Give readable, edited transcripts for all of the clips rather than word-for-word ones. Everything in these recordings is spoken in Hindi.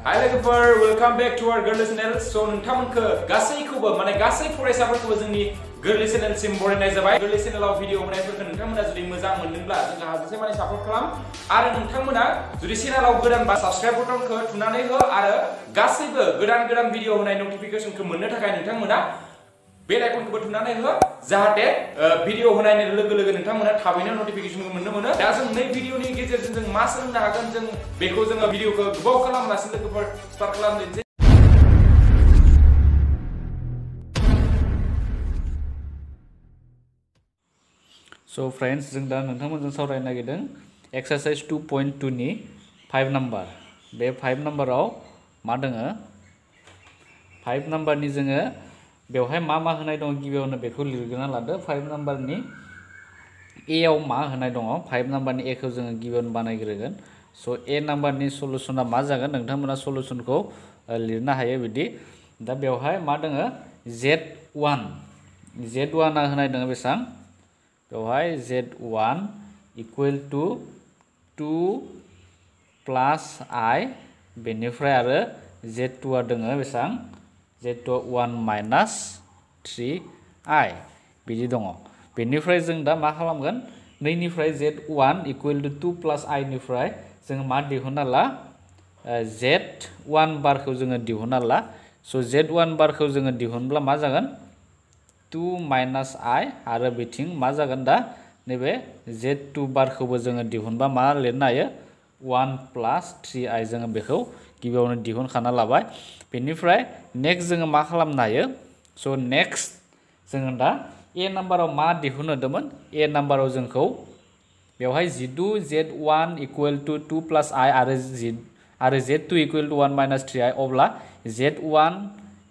Hi लोगोफोर, welcome back to our Girly channel. So नोंथांमोनखो गासैखौबो माने गासै फरायसाफोरखौबो जोंनि Girly channel सिम बरायनाय जाबाय। Girly channelआव भिडिअ होनायफोरखौ नोंथांमोना जुदि मोजां मोनदोंब्ला जोंहा हाजासे माने सापर्ट खालाम आरो नोंथांमोना जुदि चेनेलाव गोदानबा साबस्क्राइब बटनखौ थुनानै हो आरो गासैबो गोदान भिडिअ होनाय नटिफिकेशनखौ मोननो थाखाय नोंथांमोना बेल आइकनखौबो थुनानै हो जाहाथे भिडिअ होनायनि लोगो लोगो नोंथांमोना थाबैनो नटिफिकेशनखौ मोननो मोनो। दा जों नै भिडिअनि गेजेरजों जों मा सोलोंनो हागोन जों बेखौ जोङो भिडिअखौ गोबाव खालामालासिनो लोगोफोर स्टार्ट खालामनोसै। So friends, जों दा नोंथांमोनजों सावरायनो नागिरदों एक्सारसाइज 2.2 नि 5 नाम्बार। बे 5 नाम्बाराव मा दोङो 5 नाम्बारनि जोङो बेवहाय मा होनाय दं गिबियावनो बेखौ लिरग्रोना लादो। 5 नाम्बारनि ए आव मा होनाय दङ 5 नाम्बारनि ए खौ जोङो गिबियावनो बानायग्रोगोन। सो ए नाम्बारनि सलुशना मा जागोन नोंथांमोना सलुशनखौ लिरनो हायो बिदि। दा बेवहाय मा दोङो z1 आ होनाय दङ बेसां बेवहाय z1 equal to 2 plus I बेनिफ्राय आरो z2 आ दोङो बेसां z2 1 माइनस 3I बिदि दङ। बेनिफ्राय जों दा मा खालामगोन नैनिफ्राय z1 equal to 2 plus I निफ्राय जों मा दिहुनना ला z1 बारखौ जोङो दिहुनना ला। सो z1 बारखौ जोङो दिहुनब्ला मा जागोन 2 माइनस I आरो बिथिं मा जागोन दा नैबे z2 बारखौबो जोङो दिहुनबा मा लिरनो हायो 1 प्लस 3I जोङो बेखौ गिबियावनो दिहुनखाना लाबाय। बेनिफ्राय नेक्स्ट जोङो मा खालामनो हायो सो नेक्स्ट जोङो दा ए नाम्बाराव मा दिहुनदोंमोन ए नाम्बाराव जोंखौ बेवहाय जिदु z1 equal to 2 plus I आरो z2 equal to 1 minus 3I अब्ला z1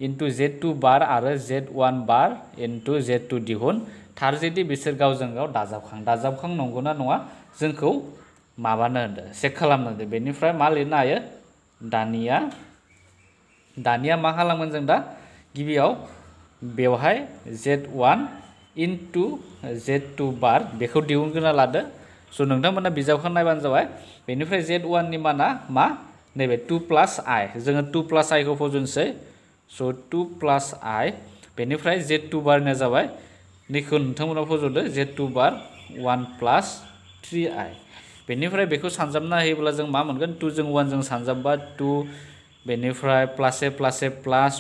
इनटू z2 बार आरो z1 बार इनटू z2 दिहुन थारजेदि बिसोर गावजों गाव दाजाबखां नंगौना नङा जोंखौ माबानो होदो चेक खालामनो होदो। बेनिफ्राय मा लिरनो हायो दानिया मा खालामगोन जों दा गिबियाव बेवहाय z1 इनटू z2 बार बेखौ दिहुनग्रोना लादो। सो नोंथांमोना बिजाबखौ नायबानो जाबाय। बेनिफ्राय z1 नि माना मा नैबे 2 प्लस I जोङो 2 प्लस I खौ फजनसै। सो 2 प्लस I बेनिफ्राय z2 बारना जाबाय निखौ नोंथांमोना फजदो z2 बार 1 प्लस 3I बेनिफ्राय बेखौ सानजाबना होयोब्ला जों मा मोनगोन 2 जों 1 जों सानजाबबा 2 बेनिफ्राय प्लस प्लस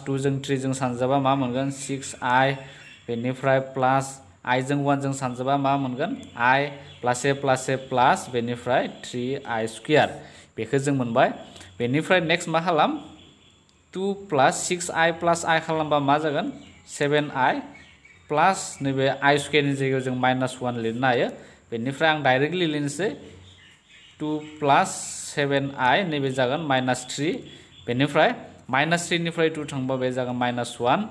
2 जों 3 जों सानजाबा मा मोनगोन 6I बेनिफ्राय प्लस I जों 1 जों सानजाबा मा मोनगोन I प्लस बेनिफ्राय 3I स्क्वायर बेखौ जों मोनबाय। बेनिफ्राय नेक्स्ट मा खालाम 2 प्लस 6I प्लस I खालामबा मा जागोन 7I प्लस नैबे I स्क्वायरनि जायगायाव जों माइनस 1 लिरनो हायो। बेनिफ्राय आं डाइरेक्टलि लिरनोसै 2 प्लस 7I नैबे जागोन माइनस 3 बेनिफ्राय माइनस 3 निफ्राय 2 थांबा बे जागोन माइनस 1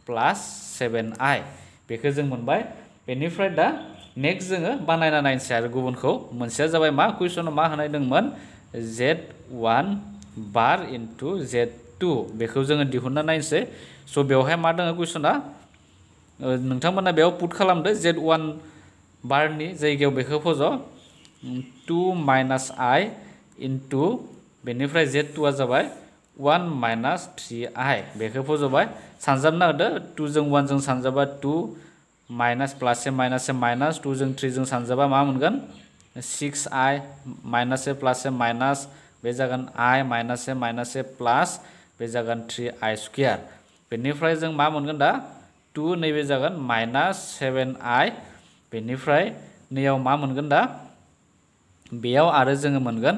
प्लस 7I बेखौ जों मोनबाय। बेनिफ्राय दा नेक्स्ट जोङो बानायना नायनोसै आरो गुबुनखौ मोनसेया जाबाय मा कुइसनाव मा होनाय दंमोन z1 बार इनटू z2 बेखौ जोङो दिहुनना नायनोसै। सो बेवहाय मा दङ कुइसना नोंथांमोना बेयाव पुट खालामदो z1 बारनि जायगायाव बेखौ फज 2 माइनस I इनटू बेनिफ्राय z2 आ जाबाय 1 माइनस 3I बेखौ फजबाय सानजाबना होदो 2 जों 1 जों सानजाबा 2 माइनस प्लस माइनस 2 जों 3 जों सानजाबा मा मोनगोन 6I माइनस माइनस बे जागोन I माइनस प्लस बे जागोन 3I स्क्वायर बेनिफ्राय जों मा मोनगोन दा 2 नैबे जागोन माइनस 7I बेनिफ्राय नैयाव मा मोनगोन दा बेयाव आरो जोङो मोनगोन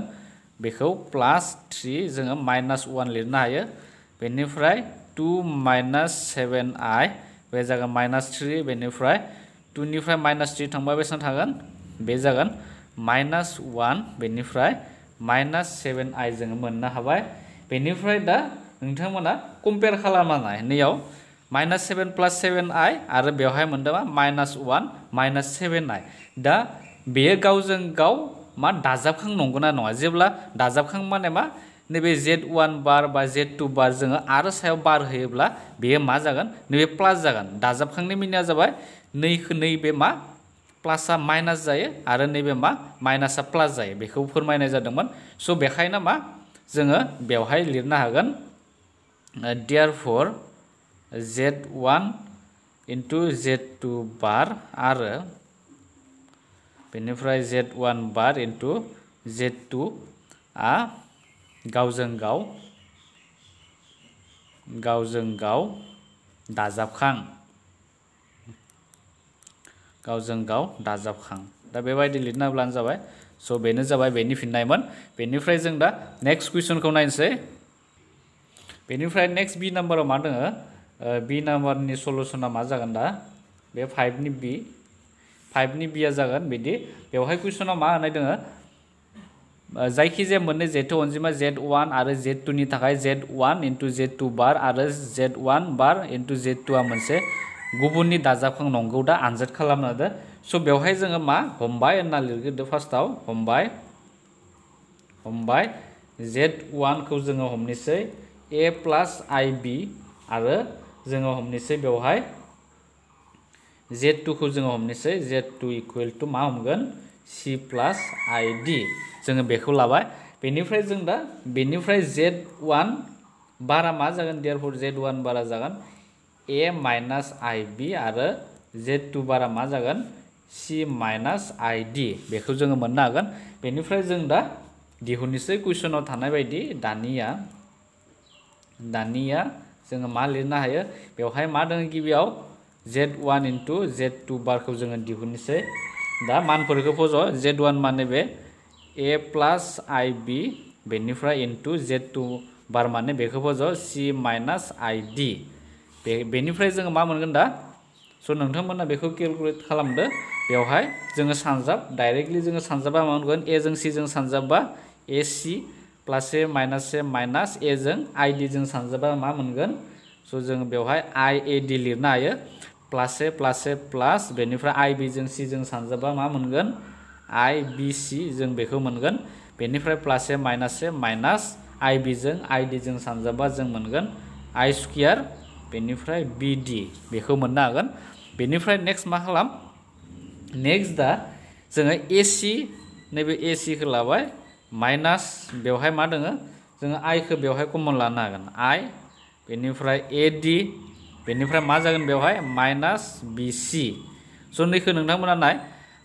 बेखौ प्लस 3 जोङो माइनस 1 लिरनो हायो। बेनिफ्राय 2 माइनस 7I बे जागोन माइनस 3 बेनिफ्राय 2 निफ्राय माइनस 3 थांबा बेसेबां थागोन बे जागोन माइनस 1 बेनिफ्राय माइनस 7I जोङो मोननो हाबाय। बेनिफ्राय दा नोंथांमोना कम्पेयार खालामनाय नैयाव माइनस 7 प्लस 7I आरो बेवहाय मोनदों मा माइनस 1 माइनस 7I दा बेयो गावजों गाव मा दाजाबखां नंगौना नङा जेब्ला दाजाबखां माने मा नैबे z1 बार बा z2 बार जोङो आरो सायाव बार होयोब्ला बेयो मा जागोन नैबे प्लास जागोन दाजाबखांनि मिनिया जाबाय नैबे मा प्लासआ माइनास जायो आरो नैबे मा माइनासआ प्लास जायो बेखौ फोरमायनाय जादोंमोन। सो बेखायनो मा जोङो बेवहाय लिरनो हागोन therefore z1 into z2 बार आरो बेनिफ्राय z1 बार into z2 आ गावजों गाव दाजाबखां दा बेबायदि लिरना होब्लानो जाबाय स' बेनो जाबाय बेनि फिननायमोन बेनिफ्राय जों दा नेक्स्ट कुइसनखौ नायनोसै बेनिफ्राय नेक्स्ट बी नाम्बाराव मा दङ बी नाम्बारनि सलुसना मा जागोन दा बे 5 नि बीया जागोन बिदि बेवहाय कुइसनाव मा होनाय दङ जायखिजाया मोननै जेथो अनजिमा z1 आरो z2 नि थाखाय z1 into z2 बार आरो z1 बार into z2 आ मोनसे गुबुननि दाजाबखां नंगौ दा आनजाद खालामनो होदो स' बेवहाय जोङो मा हमबाय होनना लिरग्रोदो फार्स्टआव हमबाय z1 खौ जोङो हमनोसै a plus ib आरो जोङो हमनोसै बेवहाय z2 खौ जोङो हमनोसै z2 equal to मा हमगोन c plus id जोङो बेखौ लाबाय बेनिफ्राय जों दा बेनिफ्राय z1 बारा मा जागोन therefore z1 बारा जागोन a minus ib आरो z2 बारा मा जागोन c minus id बेखौ जोङो मोननो हागोन बेनिफ्राय जों दा दिहुननोसै कुइसनाव थानाय बायदि दानिया जोङो मा लिरनो हायो बेवहाय मा दङ गिबियाव z1 into z2 बारखौ जोङो दिहुननोसै दा मानफोरखौ फज' z1 माने बे a plus ib बेनिफ्राय into z2 बार माने बेखौ फज' c minus id बेनिफ्राय जोङो मा मोनगोन दा स' नोंथांमोना बेखौ केलकुलेट खालामदो बेवहाय जोङो सानजाब डाइरेक्टलि जोङो सानजाबा मा मोनगोन a जों c जों सानजाबबा ac plus a minus a जों id जों सानजाबा मा मोनगोन स' जोङो बेवहाय iad लिरनो हायो प्लस a प्लस बेनिफ्राय ib जों c जों सानजाबा मा मोनगोन ibc जों बेखौ मोनगोन बेनिफ्राय प्लस a माइनास ib जों id जों सानजाबा जों मोनगोन i स्क्वायर बेनिफ्राय bd बेखौ मोननो हागोन बेनिफ्राय नेक्स्ट मा खालाम नेक्स्ट दा जोङो ac नैबे ac खौ लाबाय माइनास बेवहाय मा दङ जोङो i खौ बेवहाय कमन लानो हागोन i बेनिफ्राय ad बेनिफ्राय मा जागोन बेवहाय माइनास bc स' नैखौ नोंथांमोना नाय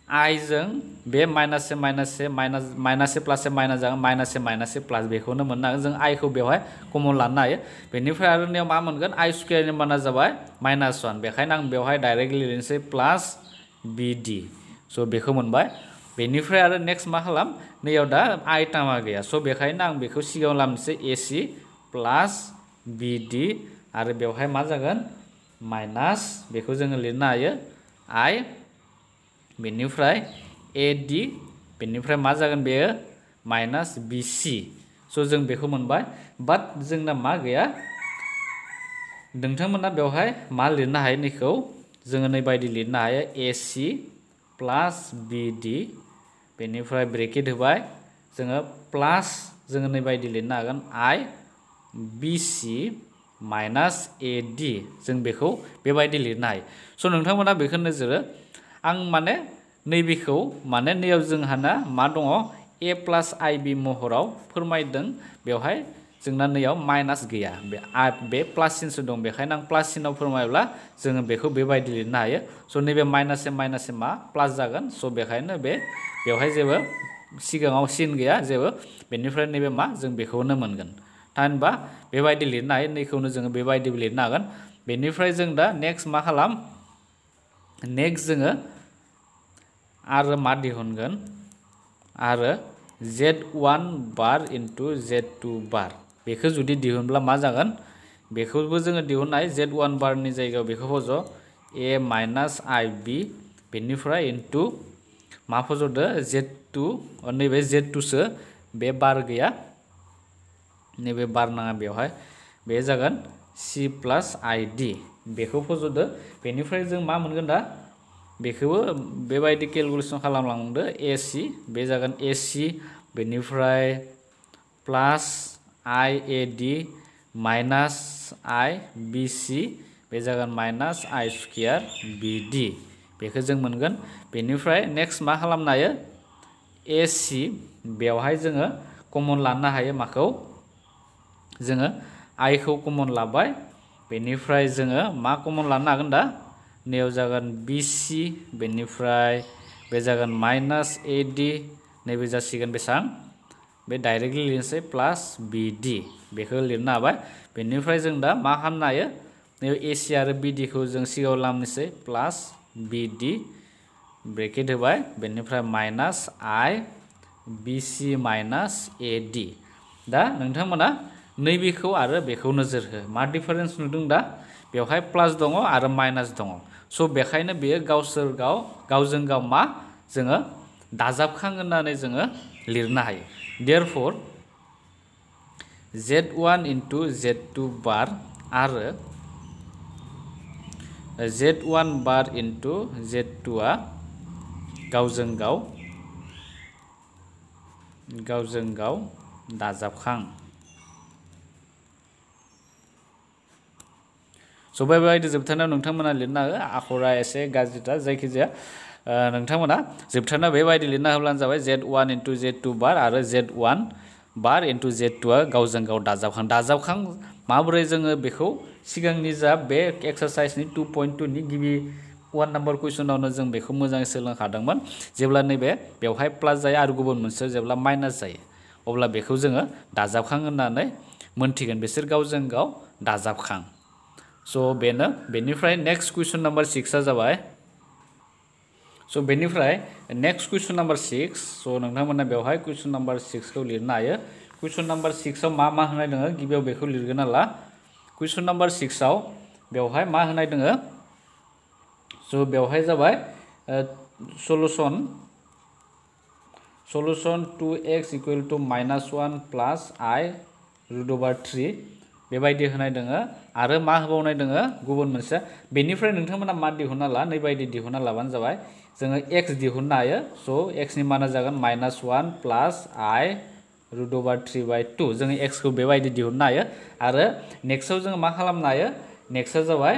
i जों बे माइनास प्लस जागोन माइनास प्लस बेखौनो मोननो हागोन जों i खौ बेवहाय कमन लानो हायो बेनिफ्राय आरो नैयाव मा मोनगोन i स्क्वायरनि माना जाबाय -1 बेखायनो आं बेवहाय डाइरेक्टलि लिरनोसै प्लास bd स' बेखौ मोनबाय बेनिफ्राय आरो नेक्स्ट मा खालाम नैयाव दा i टार्मा गैया स' बेखायनो आं बेखौ सिगाङाव लामनोसै ac प्लास bd आरो बेवहाय मा जागोन माइनास बेखौ जोङो लिरनो हायो i बेनिफ्राय ad बेनिफ्राय मा जागोन बेयो माइनास bc स' जों बेखौ मोनबाय बाट जोंना मा गैया नोंथांमोना बेवहाय मा लिरनो हायो नैखौ जोङो नै बायदि लिरनो हायो ac प्लास bd बेनिफ्राय ब्रेकेट होबाय जोङो प्लास जोङो नै बायदि लिरनो हागोन i bc माइनास ad जों बेखौ बेबायदि लिरनो हायो स' नोंथांमोना बेखौ नोजोर आं माने नैबेखौ माने नैयाव जोंहाना मा दङ a प्लास ib महराव फोरमायदों बेवहाय जोंना नैयाव माइनास गैया बे प्लास सिनसो दं बेखायनो आं प्लास सिनाव फोरमायब्ला जोङो बेखौ बेबायदि लिरनो हायो स' नैबे माइनास मा प्लास जागोन स' बेखायनो बेवहाय जेबो सिगाङाव सिन गैया जेबो बेनिफ्राय नैबे मा जों बेखौनो मोनगोन थामहिनबा बेबायदि लिरनो हायो नैखौनो जोङो बेबायदि लिरनो हागोन बेनिफ्राय जों दा नेक्स्ट मा खालाम नेक्स्ट जोङो आरो मा दिहुनगोन आरो z1 बार into z2 बार बेखौ जुदि दिहुनब्ला मा जागोन बेखौबो जोङो दिहुननो हायो z1 बारनि जायगायाव बेखौ फज' a माइनास ib बेनिफ्राय into मा फज'दो z2 नैबे z2 सो बे बार गैया नैबे बार नाङा बेवहाय बे जागोन c प्लास id बेखौ फज'दो बेनिफ्राय जों मा मोनगोन दा बेखौबो बेबायदि केलकुलेसन खालामलांदो ac बे जागोन ac बेनिफ्राय प्लास iad माइनास i bc बे जागोन माइनास i स्क्वायर bd बेखौ जों मोनगोन बेनिफ्राय नेक्स्ट मा खालामनो हायो ac बेवहाय जोङो कमन लानो हायो माखौ जोङो I खौ कमन लाबाय बेनिफ्राय जोङो मा कमन लानो हागोन दा नैयाव जागोन BC बेनिफ्राय बे जागोन माइनास AD नैबे जासिगोन बेसां बे डाइरेक्टलि लिरनोसै प्लास BD बेखौ लिरनो हाबाय बेनिफ्राय जों दा मा खालामनो हायो नैबे AC आरो BD खौ जों सिगाङाव लामनोसै प्लास BD ब्रेकेट होबाय बेनिफ्राय minus I BC minus AD दा नोंथांमोना नैबेखौ आरो बेखौ नोजोर हो मा डिफारेन्स नुदों दा बेवहाय प्लास दङ आरो माइनास दङ स' बेखायनो बेयो गावजों गाव मा जोङो दाजाबखां होननानै जोङो लिरनो हायो देयरफर Z1 into Z2 बार आरो Z1 बार into Z2 आ गावजों गाव दाजाबखां स' बेबायदि जोबथारनायाव नोंथांमोना लिरनो हागोन आखरा एसे गाज्रिथार जायखिजाया नोंथांमोना जोबथारनायाव बेबायदि लिरना होब्लानो जाबाय Z1 into Z2 बार आरो Z1 बार into Z2 आ गावजों गाव दाजाबखां माबोरै जोङो बेखौ सिगांनि जा बे एक्सारसाइसनि 2.2 नि गिबि 1 नाम्बार कुइसनावनो जों बेखौ मोजाङै सोलोंखादोंमोन जेब्ला नैबे बेवहाय प्लास जायो आरो गुबुन मोनसेयाव जेब्ला माइनास जायो अब्ला बेखौ जोङो दाजाबखां होननानै मोनथिगोन बिसोर गावजों गाव दाजाबखां स' बेनिफ्राय नेक्स्ट कुइसन नाम्बार 6 आ जाबाय स' बेनिफ्राय नेक्स्ट कुइसन नाम्बार 6 स' नोंथांमोना बेवहाय कुइसन नाम्बार 6 खौ लिरनो हायो कुइसन नाम्बार 6 आव मा होनाय दङ गिबियाव बेखौ लिरगोन ला कुइसन नाम्बार 6 आव बेवहाय मा होनाय दङ स' बेवहाय जाबाय solution 2x equal to -1 plus I √3 बेबायदि होनाय दङ आरो मा होबावनाय दङ गुबुन मोनसे बेनिफ्राय नोंथांमोना मा दिहुनना ला नैबायदि दिहुनना लाबानो जाबाय जोङो x दिहुननो हायो स' x नि माना जागोन -1 प्लास I √3/2 जोङो x खौ बेबायदि दिहुननो हायो आरो नेक्स्टआव जोङो मा खालामनो हायो नेक्स्टआ जाबाय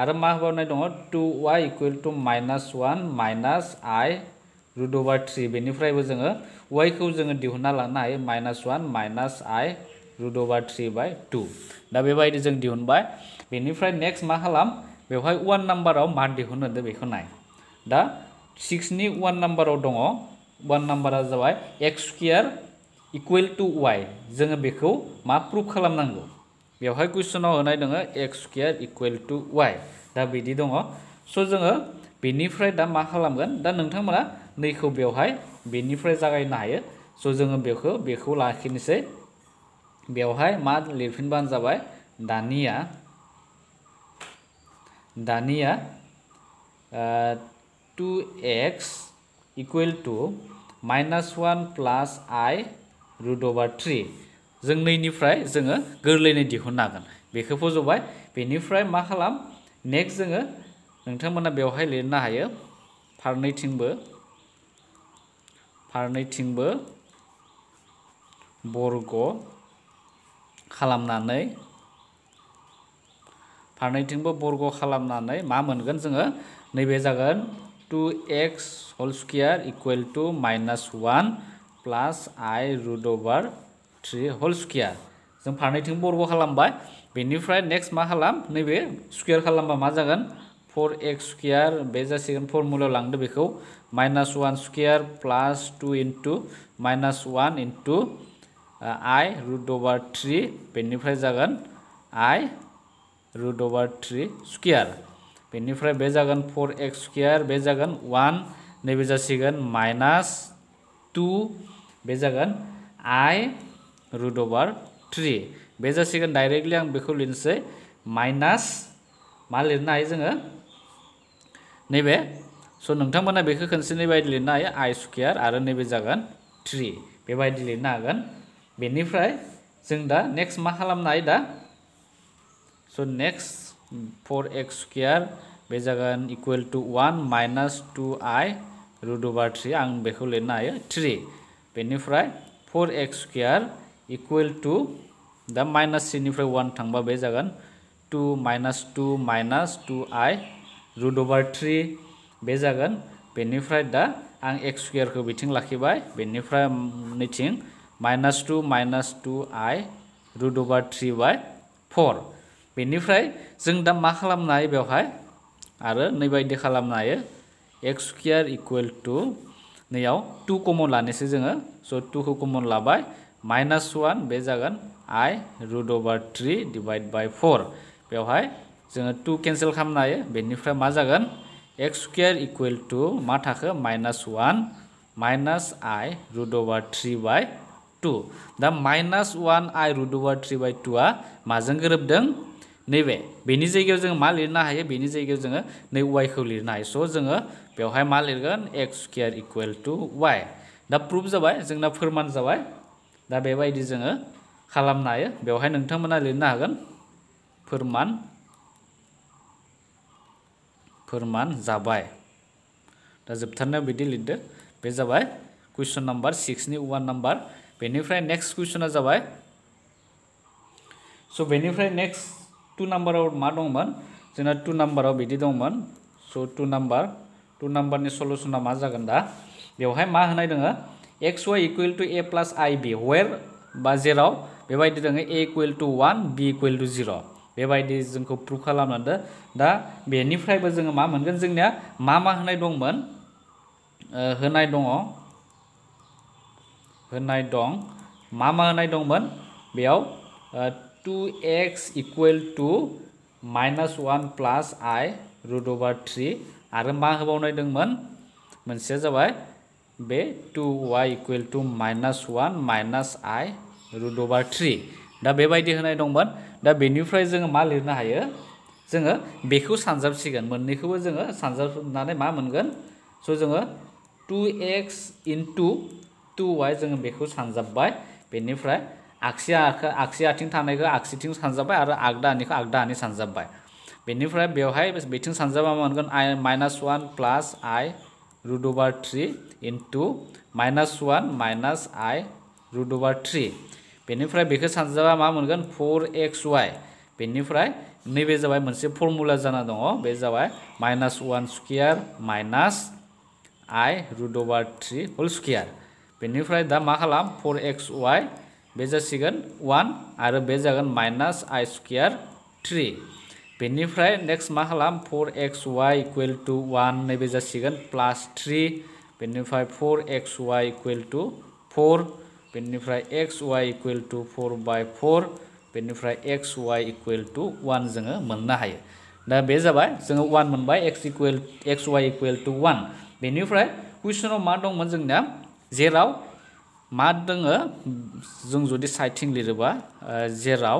आरो मा होबावनाय दङ 2y equal to -1 minus I √3 बेनिफ्रायबो जोङो y खौ जोङो दिहुनना लानो हायो -1 माइनास I √3/2 दा बेबायदि जों दिहुनबाय बेनिफ्राय नेक्स्ट मा खालाम बेवहाय 1 नाम्बाराव मा दिहुननो होदो बेखौ नाय दा 6 नि 1 नाम्बाराव दङ 1 नाम्बारा जाबाय x² इक्वल टू y जोङो बेखौ मा प्रुफ खालामनांगौ बेवहाय कुइसनाव होनाय दङ x² इक्वल टू y दा बिदि दङ स' जोङो बेनिफ्राय दा मा खालामगोन दा नोंथांमोना नैखौ बेवहाय बेनिफ्राय जागायनो हायो स' जोङो बेखौ लाखिनोसै बेवहाय मा लिरफिनबानो जाबाय दानिया 2x equal to -1 plus I √3 जों नैनिफ्राय जोङो गोरलैनो दिहुननो हागोन बेखौ फज'बाय बेनिफ्राय मा खालाम नेक्स्ट जोङो नोंथांमोना बेवहाय लिरनो हायो फारनैथिंबो बर्ग खालामनानै मा मोनगोन जोङो नैबे जागोन 2x whole square equal to -1 plus I √3 whole square जों फारनैथिं बर्ग खालामबाय बेनिफ्राय नेक्स्ट मा खालाम नैबे स्क्वायर खालामबा मा जागोन 4x स्क्वायर बे जासिगोन फर्मुलायाव लांदो बेखौ -1 square pliers 2 into -1 into I √3 बेनिफ्राय जागोन I √3 स्क्वायर बेनिफ्राय बे जागोन 4x स्क्वायर बे जागोन 1 नैबे जासिगोन -2 बे जागोन I √3 बे जासिगोन डाइरेक्टलि आं बेखौ लिरनोसै माइनास मा लिरनो हायो जोङो नैबे स' नोंथांमोना बेखौ खनसे नैबायदि लिरनो हायो I स्क्वायर आरो नैबे जागोन 3 बेबायदि लिरनो हागोन बेनिफ्राय जों दा नेक्स्ट मा खालामनो हायो दा स' नेक्स्ट 4x स्क्वायर बे जागोन इक्वल टू 1 -2I √3 आं बेखौ लिरनो हायो 3 बेनिफ्राय 4x स्क्वायर इक्वल टू दा -3 निफ्राय 1 थांबा बे जागोन 2 -2I √3 बे जागोन बेनिफ्राय दा आं x स्क्वायरखौ बिथिं लाखिबाय बेनिफ्राय नैथिं -2 -2I रुट अभार 3/4 बेनिफ्राय जों दा मा खालामनो हायो बेवहाय आरो नैबायदि खालामनो हायो x स्क्वायर इक्वल टू नैयाव 2 कमन लानोसै जोङो स 2 खौ कमन लाबाय -1 बे जागोन I root over 3 divide by 4 बेवहाय जोङो 2 केन्सेल खालामनो हायो बेनिफ्राय मा जागोन x स्क्वायर इक्वल टू मा थाखो -1 माइनस I रुट अभार 3/2 दा -1 I रुट अभार 3/2 आ माजों गोरोबदों नैबे बेनि जायगायाव जों मा लिरनो हायो बेनि जायगायाव जोङो नै y खौ लिरनो हायो स जोङो बेवहाय मा लिरगोन x square equal to y दा प्रुफ जाबाय जोंना फोरमान जाबाय दा बेबायदि जोङो खालामनो हायो बेवहाय नोंथांमोना लिरनो हागोन फोरमान जाबाय दा जोबथारनायाव बिदि लिरदो बे जाबाय क्वेश्चन नम्बर 6 नि 1 नम्बर बेनिफ्राय नेक्स्ट क्वेश्चना जाबाय स बेनिफ्राय नेक्स्ट 2 नम्बराव मा दंमोन जोंना 2 नम्बराव बिदि दंमोन स 2 नम्बरनि सलुशना मा जागोन दा बेवहाय मा होनाय दङ xy equal to a plus ib वेर बा जेराव बेबायदि दङ a equal to 1 b equal to 0 बेबायदि जोंखौ प्रुफ खालामनांदो दा बेनिफ्रायबो जोङो मा मोनगोन जोंनिया मा होनाय दंमोन होनाय दं मा होनाय दंमोन बेयाव 2x equal to -1 plus I root over 3 आरो मा होबावनाय दंमोन मोनसेया जाबाय बे 2y equal to -1 minus I root over 3 दा बेबायदि होनाय दंमोन दा बेनिफ्राय जोङो मा लिरनो हायो जोङो बेखौ सानजाबसिगोन मोननैखौबो जोङो सानजाबनानै मा मोनगोन स जोङो 2x इनटू 2y जोङो बेखौ सानजाबबाय बेनिफ्राय आगसि आथिं थानायखौ आगसिथिं सानजाबबाय आरो आगदा आनिखौ आगदा आनि सानजाबबाय बेनिफ्राय बेवहाय बेथिं सानजाबा मा मोनगोन -1 plus I root over 3 into -1 minus I root over 3 बेनिफ्राय बेखौ सानजाबा मा मोनगोन 4xy बेनिफ्राय नैबे जाबाय मोनसे फर्मुला जाना दङ बे जाबाय -1 square minus I root over 3 whole square बेनिफ्राय दा मा खालाम 4xy बे जासिगोन 1 आरो बे जागोन -I स्क्वायर 3 बेनिफ्राय नेक्स्ट मा खालाम 4xy इक्वल टू 1 नैबे जासिगोन प्लस 3 बेनिफ्राय 4xy इक्वल टू 4 बेनिफ्राय xy इक्वल टू 4/4 बेनिफ्राय xy इक्वल टू 1 जोङो मोननो हायो दा बे जाबाय जोङो 1 मोनबाय xy इक्वल टू 1 बेनिफ्राय कुइसनाव मा दंमोन जोंना जेराव मा दङो जों जुदि साइडथिं लिरोबा जेराव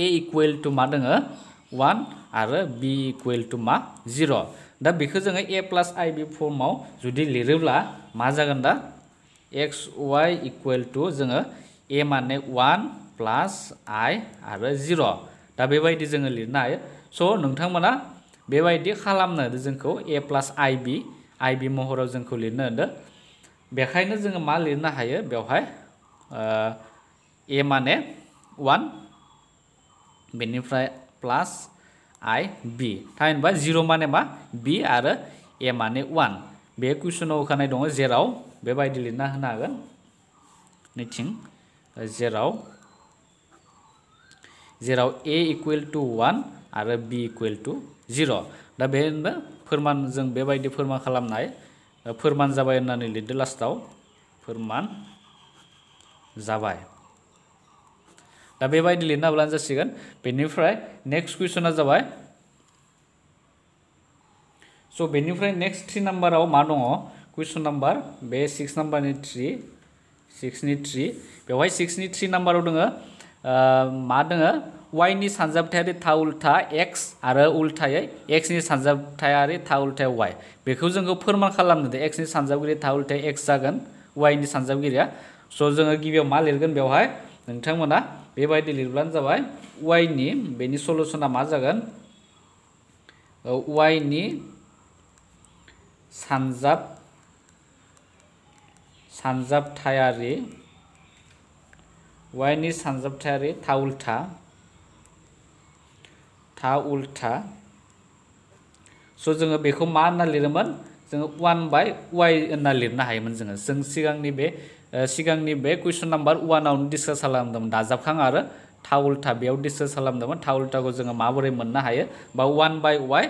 a इक्वल टू मा दङो 1 आरो b इक्वल टू मा 0 दा बेखौ जोङो a प्लस ib फर्माव जुदि लिरोब्ला मा जागोन दा xy इक्वल टू जोङो a माने 1 प्लस I आरो 0 दा बेबायदि जोङो लिरनो हायो स नोंथांमोना बेबायदि खालामनो होदो जोंखौ a प्लस ib महराव जोंखौ लिरनो होदो बेखायनो जोङो मा लिरनो हायो बेवहाय a माने 1 बेनिफ्राय प्लस ib थामहिनबा 0 माने मा b आरो a माने 1 बे कुइसनाव होखानाय दङ जेराव बेबायदि लिरना होनो हागोन नैथिं जेराव a इक्वल टू 1 आरो b इक्वल टू 0 दा बेनो फोरमान जों बेबायदि फोरमान खालामनाय फोरमान जाबाय होननानै लिरदो लास्टाव फोरमान जाबाय दा बेबायदि लिरना होब्लानो जासिगोन बेनिफ्राय नेक्स्ट कुइसना जाबाय स बेनिफ्राय नेक्स्ट 3 नम्बराव मा दङ कुइसन नम्बर बे 6 नम्बरनि 3 बेवहाय 6 नि 3 नम्बराव दङ मा दङ y नि सानजाबथायारि था उल्था x आरो उल्थायै x नि सानजाबथायारि था उल्था y बेखौ जोङो फोरमान खालामनो दे x नि सानजाबगिरि था उल्था x जागोन y नि सानजाबगिरिया स जोङो गिबियाव मा लिरगोन बेवहाय नोंथांमोना बेबायदि लिरब्लानो जाबाय y नि बेनि सलुशना मा जागोन y नि सानजाबथायारि y नि सानजाबथायारि था उल्था स जोङो बेखौ मा होनना लिरोमोन जोङो 1/y होनना लिरनो हायोमोन जों सिगांनि बे सिगांनि बे कुइसन नाम्बार 1 आवनो डिसकास खालामदोंमोन दाजाबखां आरो था उल्था बेयाव डिसकास खालामदोंमोन था उल्थाखौ जोङो माबोरै मोननो हायो बा 1/y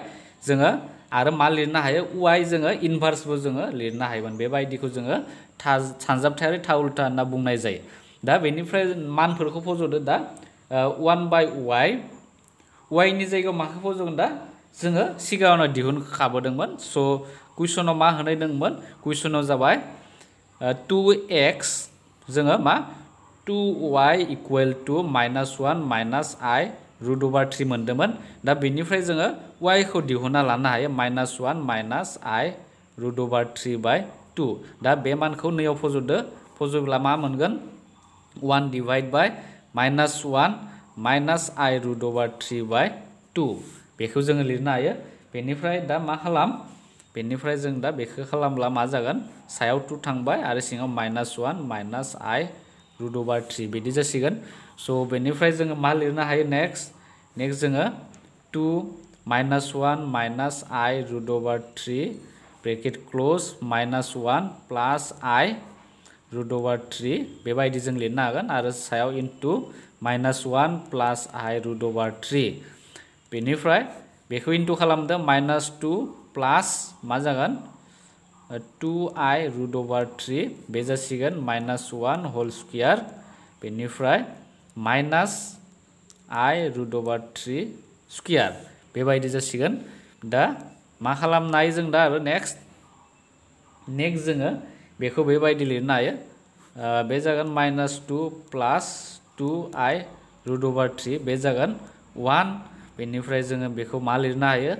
जोङो आरो मा लिरनो हायो y जोङो इनभार्सबो जोङो लिरनो हायोमोन बेबायदिखौ जोङो सानजाबथायारि था उल्था होनना बुंनाय जायो दा बेनिफ्राय मानफोरखौ फज'दो दा 1/y y नि जायगायाव माखौ फज'गोन दा जोङो सिगाङावनो दिहुनखाबोदोंमोन स' कुइसनाव मा होनाय दंमोन कुइसनाव जाबाय 2x जोङो मा 2y इक्वल टु -1 - i √3 मोनदोंमोन दा बेनिफ्राय जोङो y खौ दिहुनना लानो हायो -1 - i √3/2 दा बे मानखौ नैयाव फज'दो फज'ब्ला मा मोनगोन 1 डिवाइड बाय -1 - i √3/2 बेखौ जोङो लिरनो हायो बेनिफ्राय दा मा खालाम बेनिफ्राय जों दा बेखौ खालामब्ला मा जागोन सायाव 2 थांबाय आरो सिङाव -1 - i √3 बिदि जासिगोन स' बेनिफ्राय जोङो मा लिरनो हायो नेक्स्ट जोङो 2 -1 - i √3 bracket close -1 plus i √3 बेबायदि जों लिरनो हागोन आरो सायाव इनटु -1 प्लास i √3 बेनिफ्राय बेखौ इनटु खालामदो -2 प्लास मा जागोन 2i √3 बे जासिगोन -1 होल स्क्वायर बेनिफ्राय -i √3 स्क्वायर बेबायदि जासिगोन दा मा खालामनो हायो जों दा आरो नेक्स्ट जोङो बेखौ बेबायदि लिरनो हायो बे जागोन -2 प्लास 2i √3 बे जागोन 1 बेनिफ्राय जोङो बेखौ मा लिरनो हायो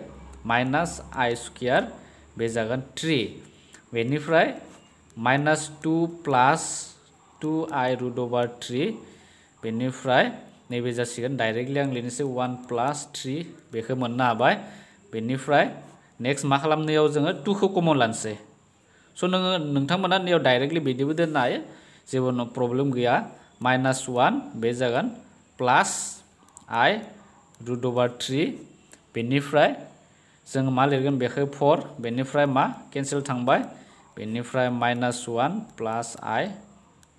-i स्क्वायर बे जागोन 3 बेनिफ्राय -2 प्लास 2i √3 बेनिफ्राय नैबे जासिगोन डाइरेक्टलि आं लिरनोसै 1 प्लास 3 बेखौ मोननो हाबाय बेनिफ्राय नेक्स्ट मा खालामनायाव जोङो 2 खौ कमन लानोसै स' नोंथांमोना नैयाव डाइरेक्टलि बिदिबो दोननो हायो जेबो प्रब्लेम गैया -1 बे जागोन प्लास i √3 बेनिफ्राय जों मा लिरगोन बेखौ 4 बेनिफ्राय मा केन्सेल थांबाय बेनिफ्राय -1 प्लास i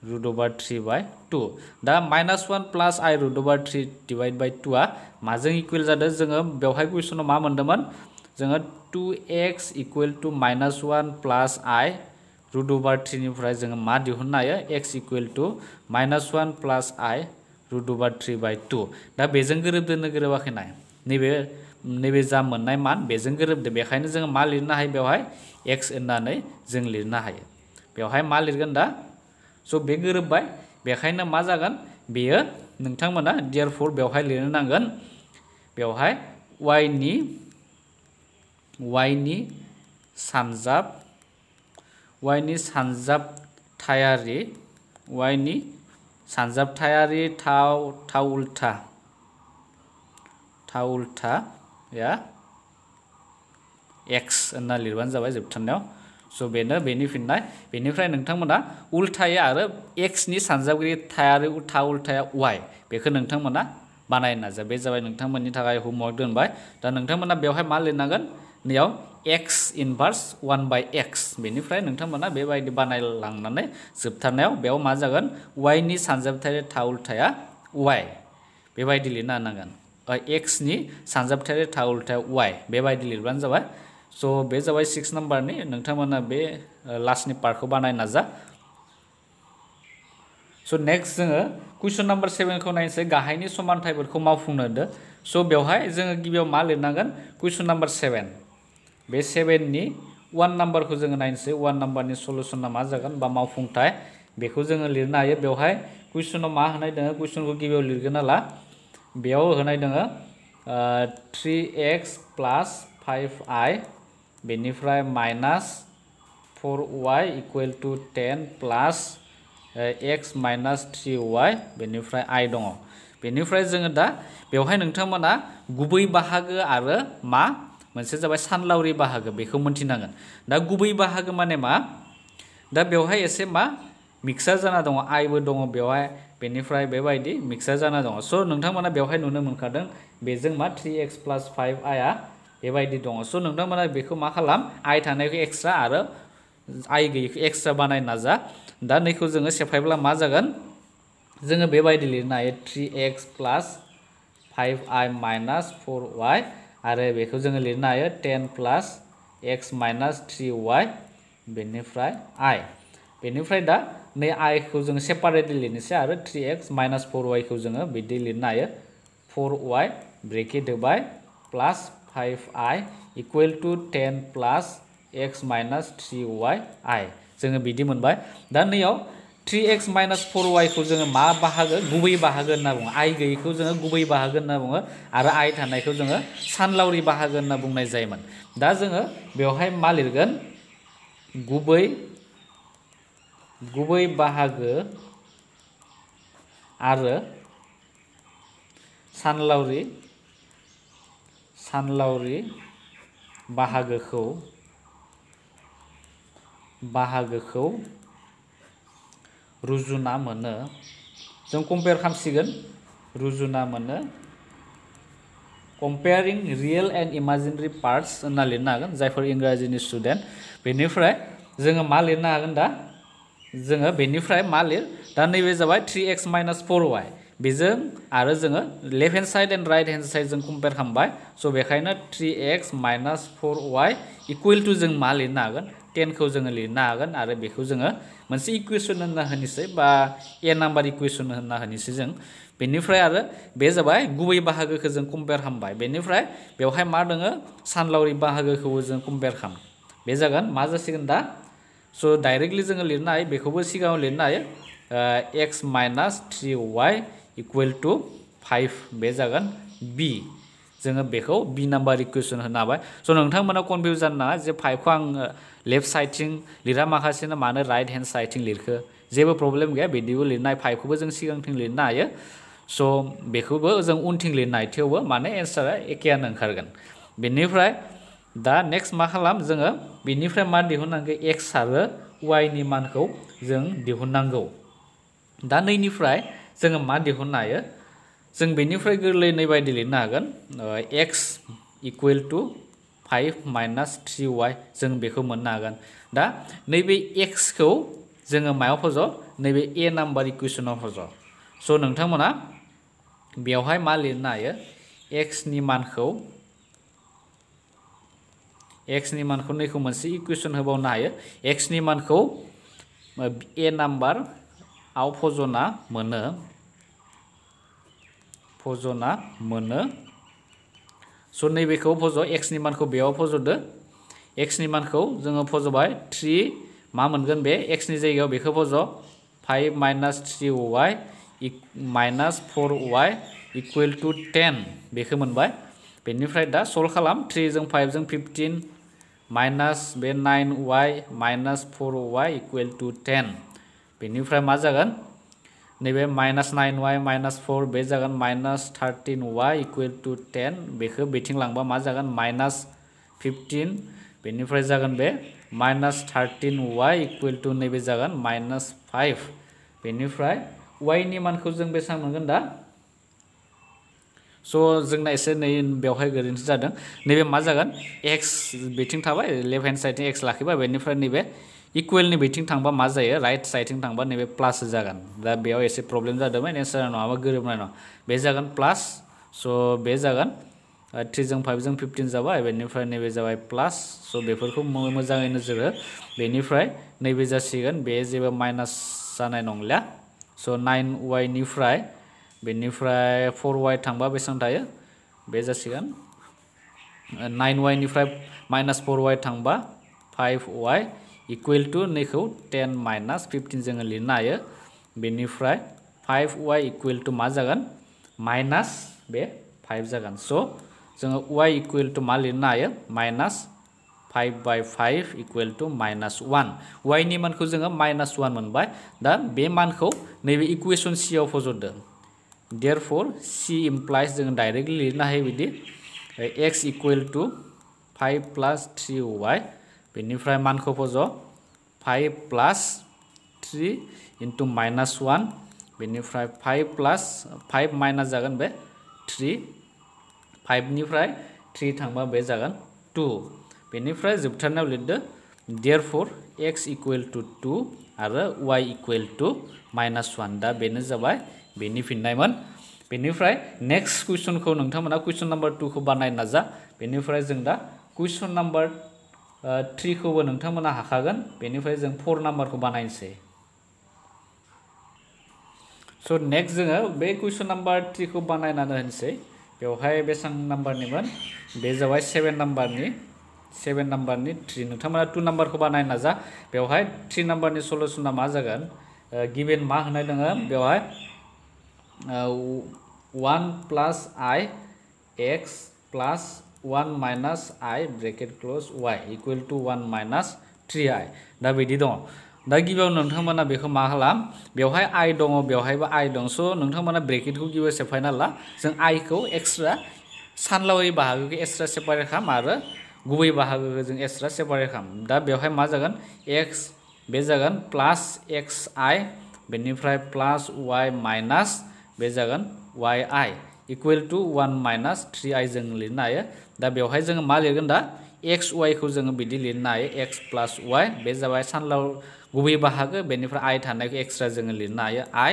√3/2 दा -1 प्लास i √3 डिवाइड बाय 2 आ माजों इकुवेल जादों जोङो बेवहाय कुइसनाव मा मोनदोंमोन जोङो 2x equal to -1 plus i √3 निफ्राय जोङो मा दिहुननो हायो x equal to -1 plus i √3/2 दा बेजों गोरोबदोंना गोरोबाखै नाय नैबे जा मोननाय मान बेजों गोरोबदों बेखायनो जोङो मा लिरनो हायो बेवहाय x होननानै जों लिरनो हायो बेवहाय मा लिरगोन दा स' बे गोरोबबाय बेखायनो मा जागोन बेयो नोंथांमोना देयरफर बेवहाय लिरनो नांगोन बेवहाय y नि सानजाबथायारि था उल्था या x होनना लिरबानो जाबाय जोबथारनायाव स' बेनि फिननाय बेनिफ्राय नोंथांमोना उल्थाया आरो x नि सानजाबगिरि था उल्थाया y बेखौ नोंथांमोना बानायनो नाजा बे जाबाय नोंथांमोननि थाखाय होमवर्क दोनबाय दा नोंथांमोना बेवहाय मा लिरनांगोन नैयाव x इनभार्स 1/x बेनिफ्राय नोंथांमोना बेबायदि बानायलांनानै जोबथारनायाव बेयाव मा जागोन y नि सानजाबथायारि था उल्थाया y बेबायदि लिरनो हानांगोन x नि सानजाबथायारि था उल्थाया y बेबायदि लिरबानो जाबाय स' बे जाबाय 6 नाम्बारनि नोंथांमोना बे लास्टनि पार्टखौ बानायनो नाजा स' नेक्स्ट जोङो कुइसन नाम्बार 7 खौ नायनोसै गाहायनि समानथायफोरखौ मावफुंनो होदो स' बेवहाय जोङो गिबियाव मा लिरनांगोन कुइसन नाम्बार 7 बे 7 नि 1 नाम्बारखौ जोङो नायनोसै 1 नाम्बारनि सलुसना मा जागोन बा मावफुंथाय बेखौ जोङो लिरनो हायो बेवहाय कुइसनाव मा होनाय दङ कुइसनखौ गिबियाव लिरगोन नाला बेयाव होनाय दङ 3x प्लास 5i बेनिफ्राय -4y equal to 10 plus x minus 3y बेनिफ्राय i दङ बेनिफ्राय जोङो दा बेवहाय नोंथांमोना गुबै बाहागो आरो मा मोनसे जाबाय सानलावरि बाहागो बेखौ मोनथिनांगोन दा गुबै बाहागो माने मा दा बेवहाय एसे मा मिक्सार जाना दङ आइबो दङ बेवहाय बेनिफ्राय बेबायदि मिक्सार जाना दङ स' नोंथांमोना बेवहाय नुनो मोनखादों बेजों मा 3x प्लास 5i आ बेबायदि दङ स' नोंथांमोना बेखौ मा खालाम i थानायखौ एक्सट्रा आरो i गैयैखौ एक्सट्रा बानायनो नाजा दा नैखौ जोङो सेफायब्ला मा जागोन जोङो बेबायदि लिरनो हायो 3x plus 5i minus 4y आरो बेखौ जोङो लिरनो हायो 10 प्लस x माइनस 3y बेनिफ्राय i बेनिफ्राय दा नै i खौ जोङो सेपारेटलि लिरनोसै आरो 3x माइनस 4y खौ जोङो बिदि लिरनो हायो 4y ब्रेकेट होबाय plus 5i equal to 10 plus x minus 3y i जोङो बिदि मोनबाय दा नैयाव 3x माइनस 4y खौ जोङो मा बाहागो गुबै बाहागो होनना बुङो i गैयैखौ जोङो गुबै बाहागो होनना बुङो आरो i थानायखौ जोङो सानलावरि बाहागो होनना बुंनाय जायोमोन दा जोङो बेवहाय मा लिरगोन गुबै बाहागो आरो सानलावरि बाहागोखौ रुजुना मोनो जों कम्पेयार खालामसिगोन रुजुना मोनो कम्पेयारिं रियेल एन्ड इमाजिनारि पार्ट्स होनना लिरनो हागोन जायफोर इंराजिनि स्टुडेन्ट बेनिफ्राय जोङो मा लिरनो हागोन दा जोङो बेनिफ्राय मा लिर दा नैबे जाबाय 3x माइनस 4y बेजों आरो जोङो left hand side and right hand side जों कम्पेयार खालामबाय स' बेखायनो 3x minus 4y equal to जों मा लिरनो हागोन 10 खौ जोङो लिरनो हागोन आरो बेखौ जोङो मोनसे इकुवेशन होनना होनोसै बा ए नाम्बार इकुवेशन होनना होनोसै जों बेनिफ्राय आरो बे जाबाय गुबै बाहागोखौ जों कम्पेयार खालामबाय बेनिफ्राय बेवहाय मा दोङो सानलावरि बाहागोखौबो जों कम्पेयार खालाम बे जागोन मा जासिगोन दा स' डाइरेक्टलि जोङो लिरनो हायो बेखौबो सिगाङाव लिरनो हायो x minus 3y equal to 5 बे जागोन b जोङो बेखौ b नाम्बार इकुवेशन होनो हाबाय स' नोंथांमोना कनफिउज जानो नाङा जे 5 खौ आं लेफ्ट साइडथिं लिरा माखासेनो मानो राइट हेन्ड साइडथिं लिरखो जेबो प्रब्लेम गैया बिदिबो लिरनाय 5 खौबो जों सिगांथिं लिरनो हायो स' बेखौबो जों उनथिं लिरनाय थेवबो माने एन्सारा एखेयानो ओंखारगोन बेनिफ्राय दा नेक्स्ट मा खालाम जोङो बेनिफ्राय मा दिहुननांगौ x आरो y नि मानखौ जों दिहुननांगौ दा नैनिफ्राय जोङो मा दिहुननो हायो जों बेनिफ्राय गोरलै नै बायदि लिरनो हागोन x equal to 5 minus 3y जों बेखौ मोननो हागोन दा नैबे x खौ जोङो मायाव फज' नैबे ए नाम्बार इकुवेशनाव फज' स' नोंथांमोना बेवहाय मा लिरनो हायो x नि मानखौ नैखौ मोनसे इकुवेशन होबावनो हायो x नि मानखौ ए नाम्बार आव फज'ना मोनो स' नैबेखौ फज' x नि मानखौ बेयाव फज'दो x नि मानखौ जोङो फज'बाय 3 मा मोनगोन बे x नि जायगायाव बेखौ फज' 5 minus 3y minus 4y equal to 10 बेखौ मोनबाय बेनिफ्राय दा सल्व खालाम 3 जों 5 जों 15 माइनस बे 9y minus 4y equal to 10 बेनिफ्राय मा जागोन नैबे माइनस 9y माइनस 4 बे जागोन माइनस 13y इक्वल टू 10 बेखौ बेथिं लांबा मा जागोन माइनस 15 बेनिफ्राय जागोन बे माइनस 13y इक्वल टू नैबे जागोन माइनस 5 बेनिफ्राय y नि मानखौ जों बेसेबां मोनगोन दा स' जोंना एसे नै बेवहाय गोरोन्थि जादों नैबे मा जागोन x बेथिं थाबाय लेफ्ट हेन्ड साइडथिं x लाखिबाय बेनिफ्राय नैबे इकुवेलनि बेथिं थांबा मा जायो राइट साइडथिं थांबा नैबे प्लास जागोन दा बेयाव एसे प्रब्लेम जादोंमोन एन्सारा नङाबा गोरोबनाय नङा बे जागोन प्लास स' बे जागोन 3 जों 5 जों 15 जाबाय बेनिफ्राय नैबे जाबाय प्लास स' बेफोरखौ मोजाङै नोजोर हो बेनिफ्राय नैबे जासिगोन बे जेबो माइनास जानाय नंलिया स' 9y निफ्राय बेनिफ्राय 4y थांबा बेसेबां थायो बे जासिगोन 9y निफ्राय माइनास 4y थांबा 5y इक्वल टू नैखौ 10 माइनस 15 जोङो लिरनो हायो बेनिफ्राय 5y इक्वल टू मा जागोन माइनस बे 5 जागोन स' जोङो y इक्वल टू मा लिरनो हायो minus 5/5 equal to minus 1 y नि मानखौ जोङो माइनस 1 मोनबाय दा बे मानखौ नैबे इकुवेशन c आव फज'दो देयरफॉर c इमप्लाइज जों डाइरेक्टली लिरनो हायो बिदि x equal to 5 plus 3y बेनिफ्राय मानखौ फज' 5 प्लस 3 इनटू माइनस 1 बेनिफ्राय 5 प्लस 5 माइनस जागोन बे 3 5 निफ्राय 3 थांबा बे जागोन 2 बेनिफ्राय जोबथारनायाव लिरदो देयरफॉर x इक्वल टू 2 आरो y इक्वल टू -1 दा बेनो जाबाय बेनि फिननायमोन बेनिफ्राय नेक्स्ट कुइसनखौ नोंथांमोना कुइसन नम्बर 2 खौ बानायनो नाजा बेनिफ्राय जों दा कुइसन नम्बर 3 खौबो नोंथांमोना हाखागोन बेनिफ्राय जों 4 नम्बरखौ बानायनोसै सो नेक्स्ट जोङो बे कुइसन नम्बर 3 खौ बानायनानै होनोसै बेवहाय बेसां नम्बरनिमोन बे जाबाय 7 नम्बरनि 3 नोंथांमोना 2 नम्बरखौ बानायनो नाजा बेवहाय 3 नम्बरनि सलुशना मा जागोन गिवन मा होनाय दङ बेवहाय 1 plus I x plus 1 minus I bracket close y equal to 1 minus 3I दा बिदि दङ दा गिबियाव नोंथांमोना बेखौ मा खालाम बेवहाय I दङ बेवहायबो I दं स' नोंथांमोना ब्रेकेटखौ गिबियाव सेफायना ला जों I खौ एक्सट्रा सानलावै बाहागोखौ एक्सट्रा सेपारेट खालाम आरो गुबै बाहागोखौ जों एक्सट्रा सेपारेट खालाम दा बेवहाय मा जागोन x बे जागोन प्लस xi बेनिफ्राय प्लस y माइनस बे जागोन yi equal to 1 minus 3i जों लिरनो हायो दा बेवहाय जों मा लिरगोन दा xy खौ जों बिदि लिरनो हायो x प्लस y बे जाबाय सानलाव गुबै बाहागो बेनिफ्राय I थानायखौ एक्सट्रा जों लिरनो हायो I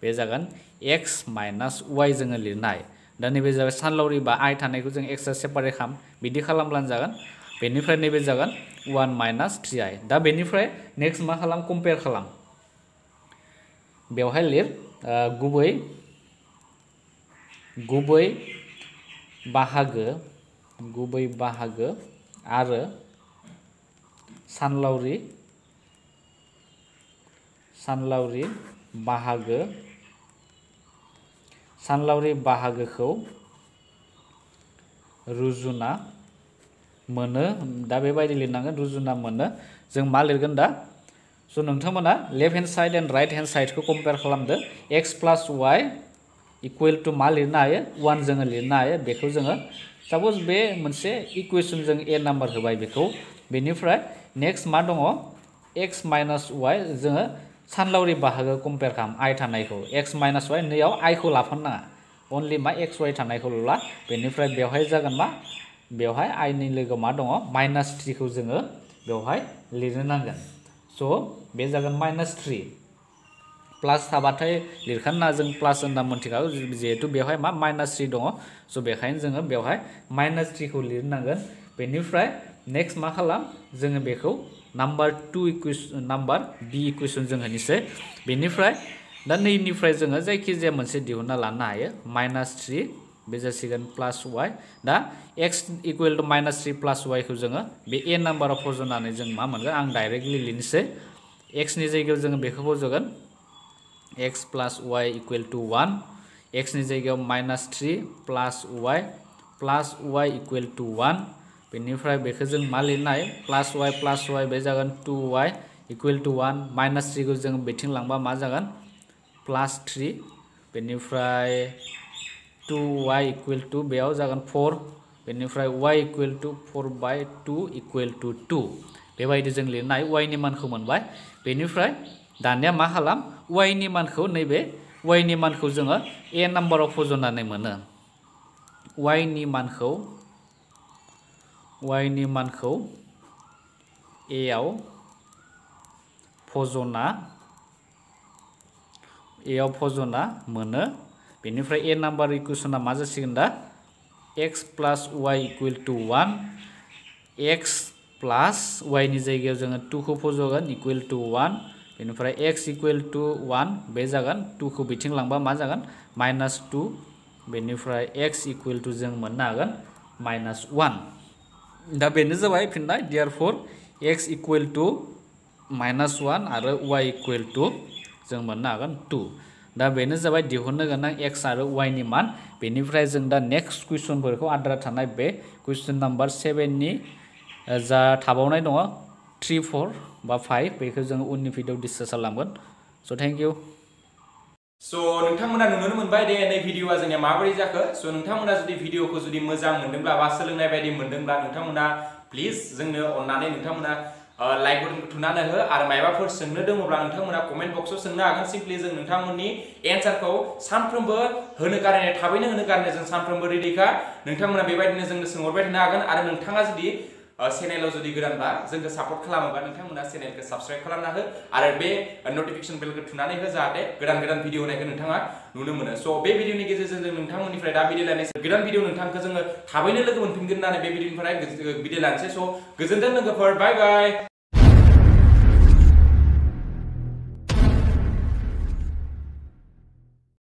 बे जागोन x माइनस y जों लिरनो हायो दा नैबे जाबाय सानलावरि बा I थानायखौ जों एक्सट्रा सेपारेट खालाम बिदि खालामब्लानो जागोन बेनिफ्राय नैबे जागोन 1 माइनस 3i दा बेनिफ्राय नेक्स्ट मा खालाम कम्पेयार खालाम बेवहाय लिर गुबै बाहागो आरो सानलावरि बाहागोखौ रुजुना मोनो दा बेबायदि लिरनांगोन रुजुना मोनो जों मा लिरगोन दा स' नोंथांमोना left hand side and right hand साइडखौ कम्पेयार खालामदो x plus y equal to मा लिरनो हायो 1 जोङो लिरनो हायो बेखौ जोङो सपोज बे मोनसे इक्वेशन जों a नम्बर होबाय बेखौ बेनिफ्राय नेक्स्ट मा दङ x माइनस y जोङो सानलावरि बाहागो कम्पेयार खालाम I थानायखौ x माइनस y नैयाव I खौ लाफानो नाङा अनलि मा x y थानायखौ ला बेनिफ्राय बेवहाय जागोन मा बेवहाय I नि लोगोआव मा दङ -3 खौ जोङो बेवहाय लिरनो नांगोन स' बे जागोन -3 प्लास थाबाथाय लिरखानो जों प्लास होनना मोनथिखागौ जिहेतु बेवहाय मा -3 दङ स' बेखायनो जोङो बेवहाय -3 खौ लिरनांगोन बेनिफ्राय नेक्स्ट मा खालाम जोङो बेखौ number 2 equation number b equation जों होनोसै बेनिफ्राय दा नैनिफ्राय जोङो जायखिजाया मोनसे दिहुनना लानो हायो -3 बे जासिगोन प्लस y दा x equal to -3 plus y खौ जोङो बे a नम्बराव फज'नानै जों मा मोनगोन आं डाइरेक्टलि लिरनोसै x नि जायगायाव जोङो बेखौ फज'गोन x plus y equal to 1 x नि जायगायाव -3 प्लस y इक्वल टू 1 बेनिफ्राय बेखौ जों मा लिरनो हायो प्लस y बे जागोन 2y इक्वल टू 1 -3 खौ जों बेथिं लांबा मा जागोन +3 बेनिफ्राय 2y इक्वल टू बेयाव जागोन 4 बेनिफ्राय y equal to 4/2 equal to 2 बेबायदि जों लिरनो हायो y नि मानखौ मोनबाय बेनिफ्राय दानिया मा खालाम y नि मानखौ नैबे y नि मानखौ जोङो a नम्बराव फज'नानै मोनो y नि मानखौ a आव फजना मोनो बेनिफ्राय a नम्बर इक्वेशना मा जासिगोन दा x plus y equal to 1 x plus y नि जायगायाव जोङो 2 खौ फज'गोन इक्वल टू 1 बेनिफ्राय x इक्वल टू 1 बे जागोन 2 खौ बिथिं लांबा मा जागोन -2 बेनिफ्राय x इक्वल टू जों मोननो हागोन -1 दा बेनो जाबाय फिननाय देयरफोर x इक्वल टू -1 आरो y इक्वल टू जों मोननो हागोन 2 दा बेनो जाबाय दिहुननो गोनां x आरो y नि मान बेनिफ्राय जों दा नेक्स्ट कुइसनफोरखौ आद्रा थानाय बे कुइसन नम्बर 7 नि जा थाबावनाय दङ 3 4 बा 5 बेखौ जों उननि भिडिअ डिसकास खालामगोन स' थेंक इउ स' नोंथांमोना नुनो मोनबाय दे नै भिडिअआ जोंनिया माबोरै जाखो स' नोंथांमोना जुदि भिडिअखौ जुदि मोजां मोनदोंब्ला बा सोलोंनाय बायदि मोनदोंब्ला नोंथांमोना प्लिज जोंनो अननानै नोंथांमोना लाइक बटन थुनानै हो आरो मायबाफोर सोंनो दङब्ला नोंथांमोना कमेन्ट बक्सआव सोंनो हागोन सिम्पलि जों नोंथांमोननि एन्सारखौ सानफ्रोमबो होनो गारनाय थाबैनो होनो गारनाय जों सानफ्रोमबो रेडिखा नोंथांमोना बेबायदिनो जोंनो सोंहरबाय थानो हागोन आरो नोंथाङा जुदि चेनेलाव जुदि गोदानबा जोंखौ सापर्ट खालामोबा नोंथांमोना चेनेलखौ साबस्क्राइब खालामना हो आरो बे नटिफिकेशन बेलखौ थुनानै हो जाहाथे गोदान भिडिअ होनायखौ नोंथाङा नुनो मोनो स' बे भिडिअनि गेजेरजों जों नोंथांमोननिफ्राय दा बिदाय लानोसै गोदान भिडिअ नोंथांखौ जोङो थाबैनो लोगो मोनफिनगोन होननानै बे भिडिअनिफ्राय बिदाय लानोसै स' गोजोनथों लोगोफोर बाय बाय